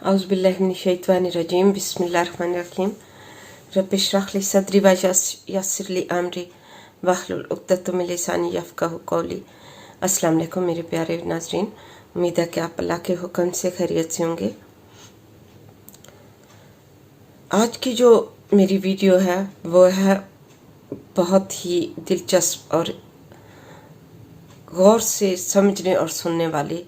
औज़ुबिल्लाहिमिनश्शैतानिर्रजीम बिस्मिल्लाहिर्रहमानिर्रहीम रब्बि इश्रह ली सदरी व यस्सिर ली अमरी वहलुल उक़दतम मिन लिसानी यफ़क़हू क़ौली। अस्सलाम वालेकुम मेरे प्यारे नाज़रीन, उम्मीद है कि आप अल्लाह के हुक्म से खैरियत से होंगे। आज की जो मेरी वीडियो है वो है बहुत ही दिलचस्प और गौर से समझने और सुनने वाली।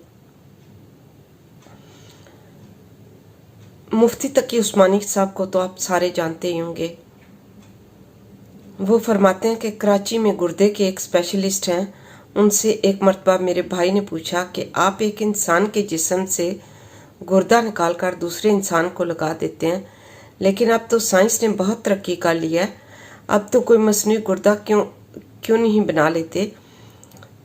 मुफ्ती तकी उस्मानी साहब को तो आप सारे जानते ही होंगे। वो फरमाते हैं कि कराची में गुर्दे के एक स्पेशलिस्ट हैं। उनसे एक मर्तबा मेरे भाई ने पूछा कि आप एक इंसान के जिस्म से गुर्दा निकाल कर दूसरे इंसान को लगा देते हैं, लेकिन अब तो साइंस ने बहुत तरक्की कर ली है, अब तो कोई मसनूई गुर्दा क्यों नहीं बना लेते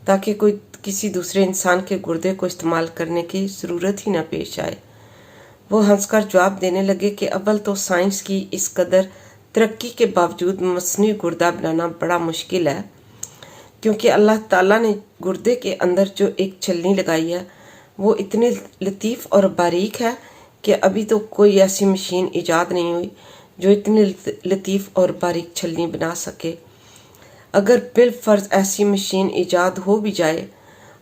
ताकि कोई किसी दूसरे इंसान के गुर्दे को इस्तेमाल करने की ज़रूरत ही ना पेश आए। वो हंसकर जवाब देने लगे कि अव्वल तो साइंस की इस कदर तरक्की के बावजूद मसनूई गुर्दा बनाना बड़ा मुश्किल है, क्योंकि अल्लाह ताला ने गुर्दे के अंदर जो एक छलनी लगाई है वो इतनी लतीफ़ और बारीक है कि अभी तो कोई ऐसी मशीन ईजाद नहीं हुई जो इतनी लतीफ़ और बारीक छलनी बना सके। अगर बिलफर्ज ऐसी मशीन ईजाद हो भी जाए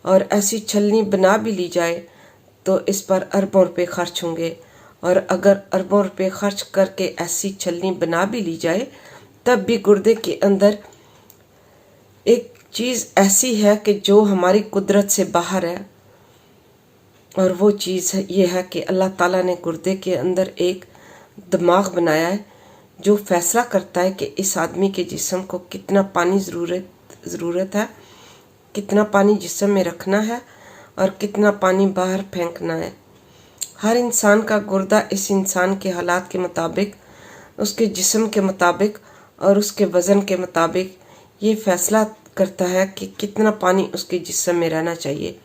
और ऐसी छलनी बना भी ली जाए तो इस पर अरबों रुपए खर्च होंगे, और अगर अरबों रुपए खर्च करके ऐसी छलनी बना भी ली जाए तब भी गुर्दे के अंदर एक चीज़ ऐसी है कि जो हमारी कुदरत से बाहर है, और वो चीज़ ये है कि अल्लाह ताला ने गुर्दे के अंदर एक दिमाग बनाया है जो फैसला करता है कि इस आदमी के जिस्म को कितना पानी ज़रूरत है, कितना पानी जिस्म में रखना है और कितना पानी बाहर फेंकना है। हर इंसान का गुर्दा इस इंसान के हालात के मुताबिक, उसके जिस्म के मुताबिक और उसके वज़न के मुताबिक ये फैसला करता है कि कितना पानी उसके जिस्म में रहना चाहिए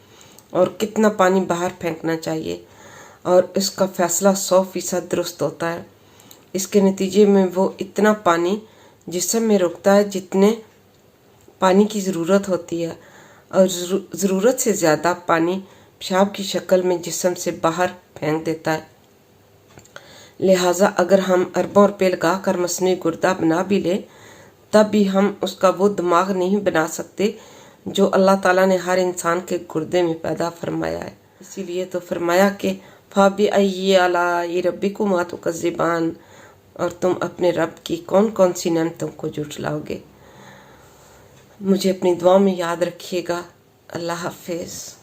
और कितना पानी बाहर फेंकना चाहिए, और इसका फ़ैसला 100% दुरुस्त होता है। इसके नतीजे में वो इतना पानी जिस्म में रुकता है जितने पानी की ज़रूरत होती है, और ज़रूरत से ज़्यादा पानी पेशाब की शक्ल में जिस्म से बाहर फेंक देता है। लिहाजा अगर हम अरबों रुपये लगा कर मसनूई गुर्दा बना भी लें तब भी हम उसका वो दिमाग नहीं बना सकते जो अल्लाह ताला ने हर इंसान के गुर्दे में पैदा फरमाया है। इसीलिए तो फरमाया कि फ़बिअय्यि आलाइ रब्बिकुमा तुकज़्ज़िबान, और तुम अपने रब की कौन कौन सी नेमतों को झुठलाओगे। मुझे अपनी दुआ में याद रखिएगा। अल्लाह हाफ़िज़।